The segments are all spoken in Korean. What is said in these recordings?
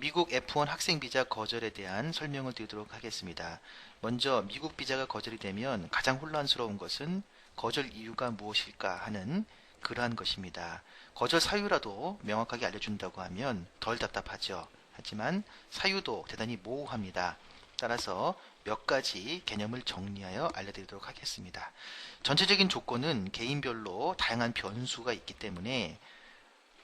미국 F1 학생 비자 거절에 대한 설명을 드리도록 하겠습니다. 먼저 미국 비자가 거절이 되면 가장 혼란스러운 것은 거절 이유가 무엇일까 하는 그러한 것입니다. 거절 사유라도 명확하게 알려준다고 하면 덜 답답하죠. 하지만 사유도 대단히 모호합니다. 따라서 몇 가지 개념을 정리하여 알려드리도록 하겠습니다. 전체적인 조건은 개인별로 다양한 변수가 있기 때문에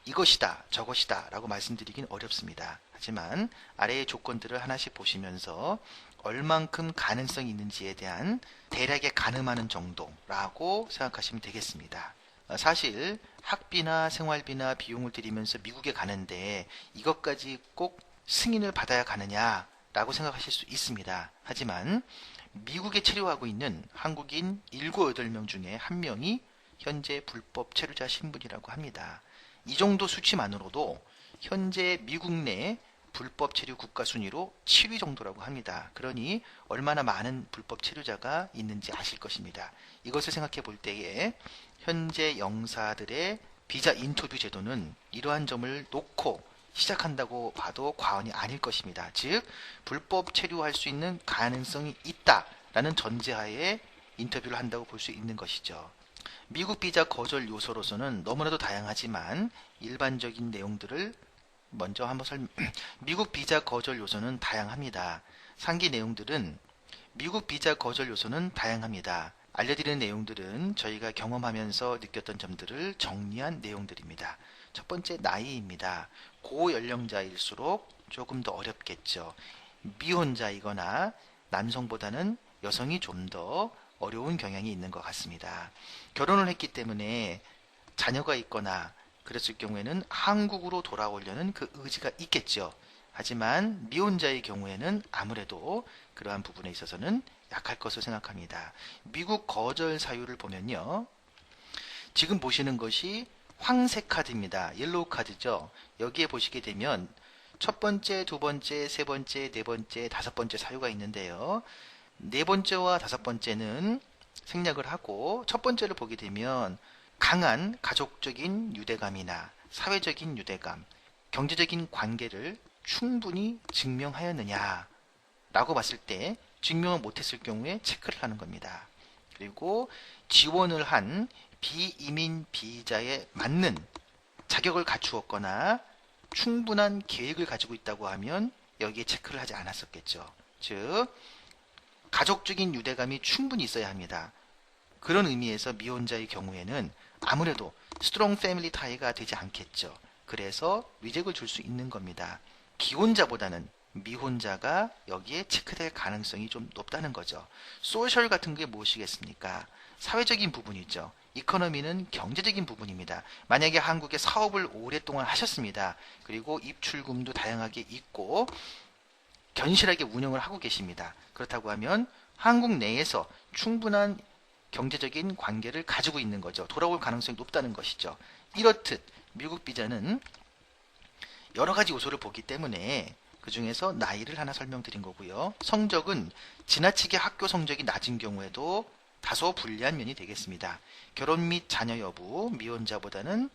이것이다, 저것이다 라고 말씀드리긴 어렵습니다. 하지만 아래의 조건들을 하나씩 보시면서 얼만큼 가능성이 있는지에 대한 대략의 가늠하는 정도라고 생각하시면 되겠습니다. 사실 학비나 생활비나 비용을 들이면서 미국에 가는데 이것까지 꼭 승인을 받아야 가느냐 라고 생각하실 수 있습니다. 하지만 미국에 체류하고 있는 한국인 7, 8명 중에 1명이 현재 불법 체류자 신분이라고 합니다. 이 정도 수치만으로도 현재 미국 내 불법 체류 국가 순위로 7위 정도라고 합니다. 그러니 얼마나 많은 불법 체류자가 있는지 아실 것입니다. 이것을 생각해 볼 때에 현재 영사들의 비자 인터뷰 제도는 이러한 점을 놓고 시작한다고 봐도 과언이 아닐 것입니다. 즉 불법 체류할 수 있는 가능성이 있다라는 전제하에 인터뷰를 한다고 볼 수 있는 것이죠. 미국 비자 거절 요소로서는 너무나도 다양하지만 일반적인 내용들을 먼저 한번 미국 비자 거절 요소는 다양합니다. 상기 내용들은 미국 비자 거절 요소는 다양합니다. 알려드리는 내용들은 저희가 경험하면서 느꼈던 점들을 정리한 내용들입니다. 첫 번째, 나이입니다. 고연령자일수록 조금 더 어렵겠죠. 미혼자이거나 남성보다는 여성이 좀 더 어려운 경향이 있는 것 같습니다. 결혼을 했기 때문에 자녀가 있거나 그랬을 경우에는 한국으로 돌아오려는 그 의지가 있겠죠. 하지만 미혼자의 경우에는 아무래도 그러한 부분에 있어서는 약할 것으로 생각합니다. 미국 거절 사유를 보면요. 지금 보시는 것이 황색 카드입니다. 옐로우 카드죠. 여기에 보시게 되면 첫 번째, 두 번째, 세 번째, 네 번째, 다섯 번째 사유가 있는데요. 네 번째와 다섯 번째는 생략을 하고 첫 번째를 보게 되면 강한 가족적인 유대감이나 사회적인 유대감, 경제적인 관계를 충분히 증명하였느냐 라고 봤을 때 증명을 못했을 경우에 체크를 하는 겁니다. 그리고 지원을 한 비이민 비자에 맞는 자격을 갖추었거나 충분한 계획을 가지고 있다고 하면 여기에 체크를 하지 않았었겠죠. 즉 가족적인 유대감이 충분히 있어야 합니다. 그런 의미에서 미혼자의 경우에는 아무래도 스트롱 패밀리 타이가 되지 않겠죠. 그래서 위잭을 줄 수 있는 겁니다. 기혼자보다는 미혼자가 여기에 체크될 가능성이 좀 높다는 거죠. 소셜 같은 게 무엇이겠습니까? 사회적인 부분이죠. 이코노미는 경제적인 부분입니다. 만약에 한국에 사업을 오랫동안 하셨습니다. 그리고 입출금도 다양하게 있고 견실하게 운영을 하고 계십니다. 그렇다고 하면 한국 내에서 충분한 경제적인 관계를 가지고 있는 거죠. 돌아올 가능성이 높다는 것이죠. 이렇듯 미국 비자는 여러 가지 요소를 보기 때문에 그 중에서 나이를 하나 설명드린 거고요. 성적은 지나치게 학교 성적이 낮은 경우에도 다소 불리한 면이 되겠습니다. 결혼 및 자녀 여부, 미혼자보다는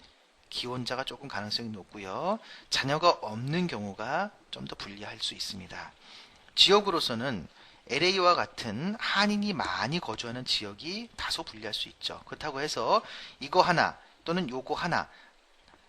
기혼자가 조금 가능성이 높고요. 자녀가 없는 경우가 좀 더 불리할 수 있습니다. 지역으로서는 LA와 같은 한인이 많이 거주하는 지역이 다소 불리할 수 있죠. 그렇다고 해서 이거 하나 또는 요거 하나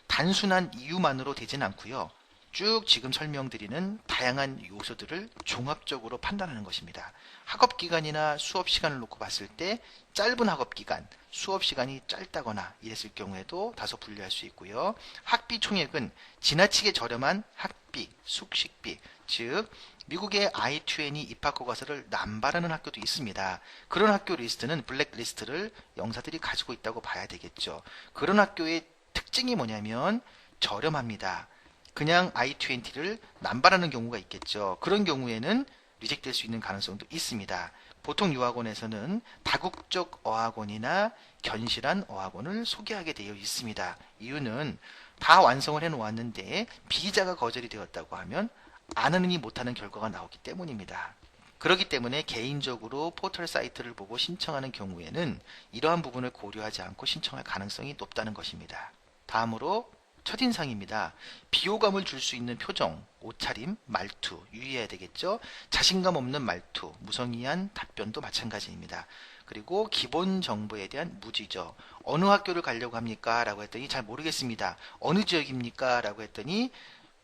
단순한 이유만으로 되진 않고요. 쭉 지금 설명드리는 다양한 요소들을 종합적으로 판단하는 것입니다. 학업기간이나 수업시간을 놓고 봤을 때 짧은 학업기간, 수업시간이 짧다거나 이랬을 경우에도 다소 불리할 수 있고요. 학비 총액은 지나치게 저렴한 학비, 숙식비, 즉 미국의 I-20 입학허가서를 남발하는 학교도 있습니다. 그런 학교 리스트는 블랙리스트를 영사들이 가지고 있다고 봐야 되겠죠. 그런 학교의 특징이 뭐냐면 저렴합니다. 그냥 I-20를 남발하는 경우가 있겠죠. 그런 경우에는 리젝될 수 있는 가능성도 있습니다. 보통 유학원에서는 다국적 어학원이나 견실한 어학원을 소개하게 되어 있습니다. 이유는 다 완성을 해 놓았는데 비자가 거절이 되었다고 하면 안 하느니 못하는 결과가 나오기 때문입니다. 그렇기 때문에 개인적으로 포털 사이트를 보고 신청하는 경우에는 이러한 부분을 고려하지 않고 신청할 가능성이 높다는 것입니다. 다음으로 첫인상입니다. 비호감을 줄 수 있는 표정, 옷차림, 말투 유의해야 되겠죠. 자신감 없는 말투, 무성의한 답변도 마찬가지입니다. 그리고 기본 정보에 대한 무지죠. 어느 학교를 가려고 합니까? 라고 했더니 잘 모르겠습니다. 어느 지역입니까? 라고 했더니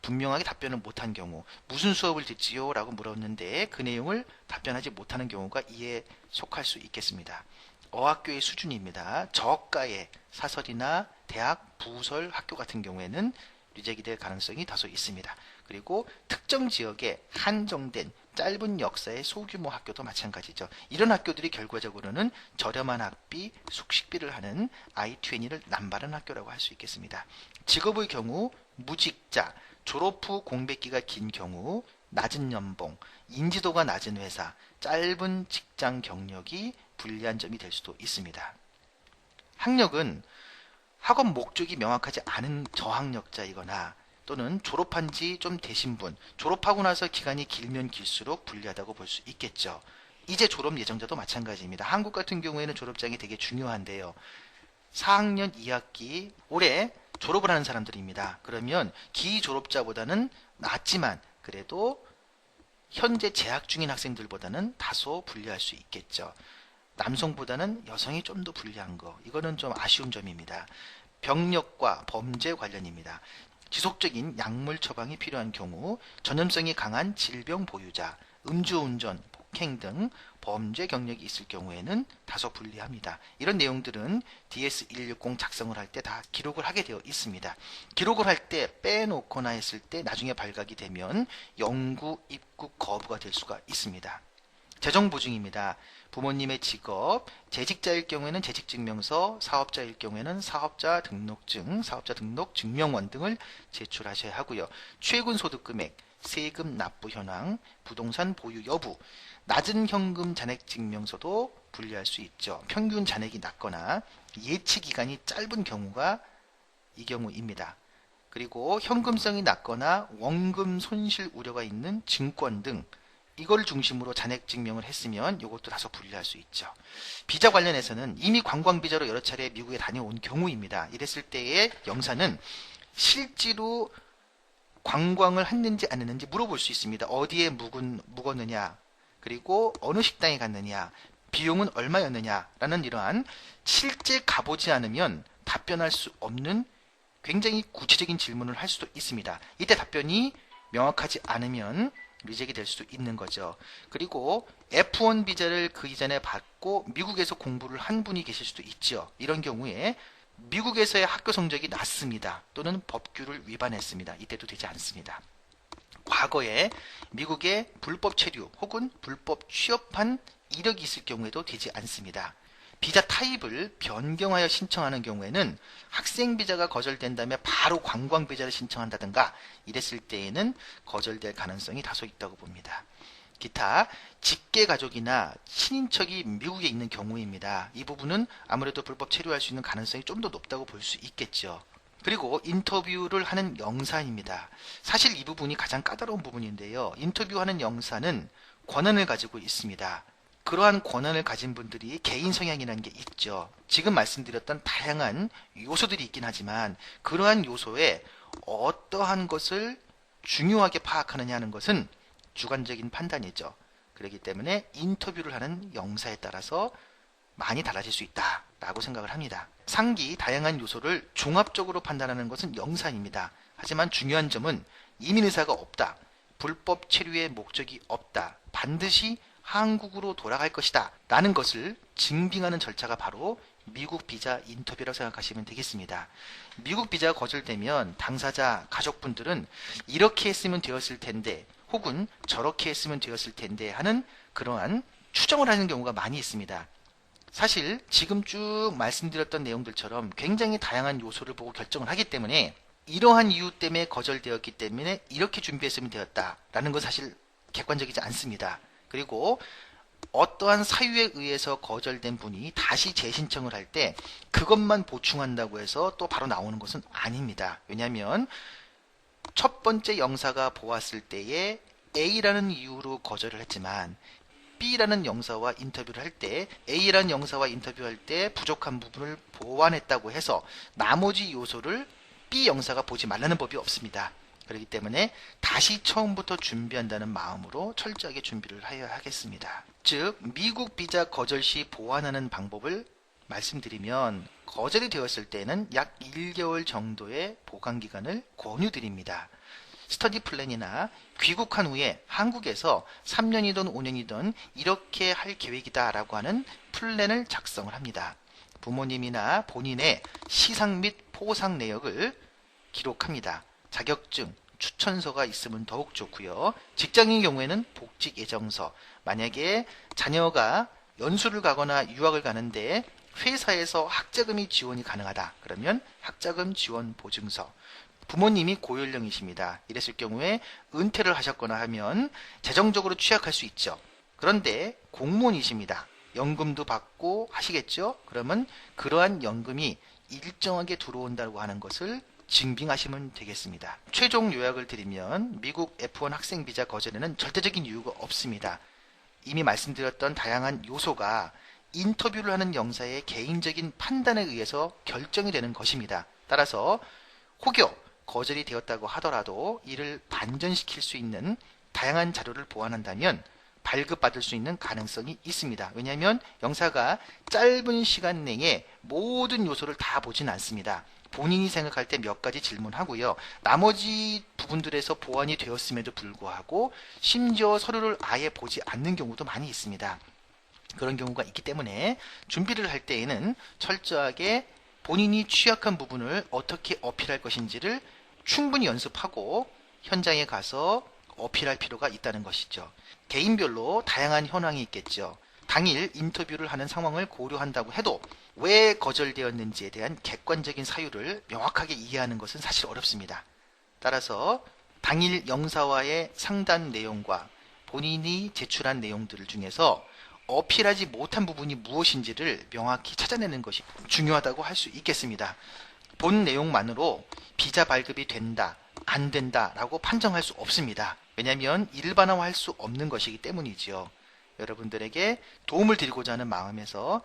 분명하게 답변을 못한 경우, 무슨 수업을 듣지요? 라고 물었는데 그 내용을 답변하지 못하는 경우가 이에 속할 수 있겠습니다. 어학교의 수준입니다. 저가의 사설이나 대학, 부설 학교 같은 경우에는 리젝이 될 가능성이 다소 있습니다. 그리고 특정 지역에 한정된 짧은 역사의 소규모 학교도 마찬가지죠. 이런 학교들이 결과적으로는 저렴한 학비, 숙식비를 하는 I-20를 남발한 학교라고 할 수 있겠습니다. 직업의 경우 무직자, 졸업 후 공백기가 긴 경우, 낮은 연봉, 인지도가 낮은 회사, 짧은 직장 경력이 불리한 점이 될 수도 있습니다. 학력은 학업 목적이 명확하지 않은 저학력자이거나 또는 졸업한 지 좀 되신 분, 졸업하고 나서 기간이 길면 길수록 불리하다고 볼 수 있겠죠. 이제 졸업 예정자도 마찬가지입니다. 한국 같은 경우에는 졸업장이 되게 중요한데요. 4학년 2학기 올해 졸업을 하는 사람들입니다. 그러면 기졸업자보다는 낫지만 그래도 현재 재학 중인 학생들보다는 다소 불리할 수 있겠죠. 남성보다는 여성이 좀 더 불리한 거, 이거는 좀 아쉬운 점입니다. 병력과 범죄 관련입니다. 지속적인 약물 처방이 필요한 경우, 전염성이 강한 질병 보유자, 음주운전, 폭행 등 범죄 경력이 있을 경우에는 다소 불리합니다. 이런 내용들은 DS-160 작성을 할 때 다 기록을 하게 되어 있습니다. 기록을 할 때 빼놓거나 했을 때 나중에 발각이 되면 영구 입국 거부가 될 수가 있습니다. 재정 보증입니다. 부모님의 직업, 재직자일 경우에는 재직증명서, 사업자일 경우에는 사업자 등록증, 사업자 등록 증명원 등을 제출하셔야 하고요. 최근 소득 금액, 세금 납부 현황, 부동산 보유 여부, 낮은 현금 잔액 증명서도 분리할 수 있죠. 평균 잔액이 낮거나 예치 기간이 짧은 경우가 이 경우입니다. 그리고 현금성이 낮거나 원금 손실 우려가 있는 증권 등 이걸 중심으로 잔액 증명을 했으면 이것도 다소 불리할 수 있죠. 비자 관련해서는 이미 관광비자로 여러 차례 미국에 다녀온 경우입니다. 이랬을 때의 영사는 실제로 관광을 했는지 안 했는지 물어볼 수 있습니다. 어디에 묵었느냐, 그리고 어느 식당에 갔느냐, 비용은 얼마였느냐라는 이러한 실제 가보지 않으면 답변할 수 없는 굉장히 구체적인 질문을 할 수도 있습니다. 이때 답변이 명확하지 않으면 리젝이 될 수도 있는 거죠. 그리고 F1 비자를 그 이전에 받고 미국에서 공부를 한 분이 계실 수도 있죠. 이런 경우에 미국에서의 학교 성적이 낮습니다. 또는 법규를 위반했습니다. 이때도 되지 않습니다. 과거에 미국에 불법 체류 혹은 불법 취업한 이력이 있을 경우에도 되지 않습니다. 비자 타입을 변경하여 신청하는 경우에는 학생 비자가 거절된다면 바로 관광 비자를 신청한다든가 이랬을 때에는 거절될 가능성이 다소 있다고 봅니다. 기타 직계 가족이나 친인척이 미국에 있는 경우입니다. 이 부분은 아무래도 불법 체류할 수 있는 가능성이 좀 더 높다고 볼 수 있겠죠. 그리고 인터뷰를 하는 영사입니다. 사실 이 부분이 가장 까다로운 부분인데요. 인터뷰하는 영사는 권한을 가지고 있습니다. 그러한 권한을 가진 분들이 개인 성향이라는 게 있죠. 지금 말씀드렸던 다양한 요소들이 있긴 하지만 그러한 요소에 어떠한 것을 중요하게 파악하느냐 하는 것은 주관적인 판단이죠. 그렇기 때문에 인터뷰를 하는 영사에 따라서 많이 달라질 수 있다라고 생각을 합니다. 상기 다양한 요소를 종합적으로 판단하는 것은 영사입니다. 하지만 중요한 점은 이민 의사가 없다, 불법 체류의 목적이 없다, 반드시 한국으로 돌아갈 것이다 라는 것을 증빙하는 절차가 바로 미국 비자 인터뷰라고 생각하시면 되겠습니다. 미국 비자가 거절되면 당사자 가족분들은 이렇게 했으면 되었을 텐데 혹은 저렇게 했으면 되었을 텐데 하는 그러한 추정을 하는 경우가 많이 있습니다. 사실 지금 쭉 말씀드렸던 내용들처럼 굉장히 다양한 요소를 보고 결정을 하기 때문에 이러한 이유 때문에 거절되었기 때문에 이렇게 준비했으면 되었다라는 건 사실 객관적이지 않습니다. 그리고 어떠한 사유에 의해서 거절된 분이 다시 재신청을 할 때 그것만 보충한다고 해서 또 바로 나오는 것은 아닙니다. 왜냐하면 첫 번째 영사가 보았을 때에 A라는 이유로 거절을 했지만 B라는 영사와 인터뷰를 할 때 A라는 영사와 인터뷰할 때 부족한 부분을 보완했다고 해서 나머지 요소를 B 영사가 보지 말라는 법이 없습니다. 그렇기 때문에 다시 처음부터 준비한다는 마음으로 철저하게 준비를 해야 하겠습니다. 즉 미국 비자 거절 시 보완하는 방법을 말씀드리면, 거절이 되었을 때는 약 1개월 정도의 보관기간을 권유드립니다. 스터디 플랜이나 귀국한 후에 한국에서 3년이든 5년이든 이렇게 할 계획이다 라고 하는 플랜을 작성을 합니다. 부모님이나 본인의 시상 및 포상 내역을 기록합니다. 자격증, 추천서가 있으면 더욱 좋고요. 직장인 경우에는 복직 예정서, 만약에 자녀가 연수를 가거나 유학을 가는데 회사에서 학자금이 지원이 가능하다 그러면 학자금 지원 보증서, 부모님이 고연령이십니다. 이랬을 경우에 은퇴를 하셨거나 하면 재정적으로 취약할 수 있죠. 그런데 공무원이십니다. 연금도 받고 하시겠죠. 그러면 그러한 연금이 일정하게 들어온다고 하는 것을 증빙하시면 되겠습니다. 최종 요약을 드리면 미국 F1 학생 비자 거절에는 절대적인 이유가 없습니다. 이미 말씀드렸던 다양한 요소가 인터뷰를 하는 영사의 개인적인 판단에 의해서 결정이 되는 것입니다. 따라서 혹여 거절이 되었다고 하더라도 이를 반전시킬 수 있는 다양한 자료를 보완한다면 발급받을 수 있는 가능성이 있습니다. 왜냐하면 영사가 짧은 시간 내에 모든 요소를 다 보진 않습니다. 본인이 생각할 때 몇 가지 질문하고요. 나머지 부분들에서 보완이 되었음에도 불구하고 심지어 서류를 아예 보지 않는 경우도 많이 있습니다. 그런 경우가 있기 때문에 준비를 할 때에는 철저하게 본인이 취약한 부분을 어떻게 어필할 것인지를 충분히 연습하고 현장에 가서 어필할 필요가 있다는 것이죠. 개인별로 다양한 현황이 있겠죠. 당일 인터뷰를 하는 상황을 고려한다고 해도 왜 거절되었는지에 대한 객관적인 사유를 명확하게 이해하는 것은 사실 어렵습니다. 따라서 당일 영사와의 상담 내용과 본인이 제출한 내용들 중에서 어필하지 못한 부분이 무엇인지를 명확히 찾아내는 것이 중요하다고 할 수 있겠습니다. 본 내용만으로 비자 발급이 된다, 안 된다 라고 판정할 수 없습니다. 왜냐하면 일반화할 수 없는 것이기 때문이지요. 여러분들에게 도움을 드리고자 하는 마음에서,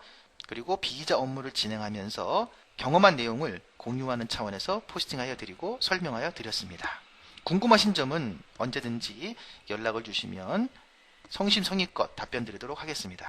그리고 비자 업무를 진행하면서 경험한 내용을 공유하는 차원에서 포스팅하여 드리고 설명하여 드렸습니다. 궁금하신 점은 언제든지 연락을 주시면 성심성의껏 답변 드리도록 하겠습니다.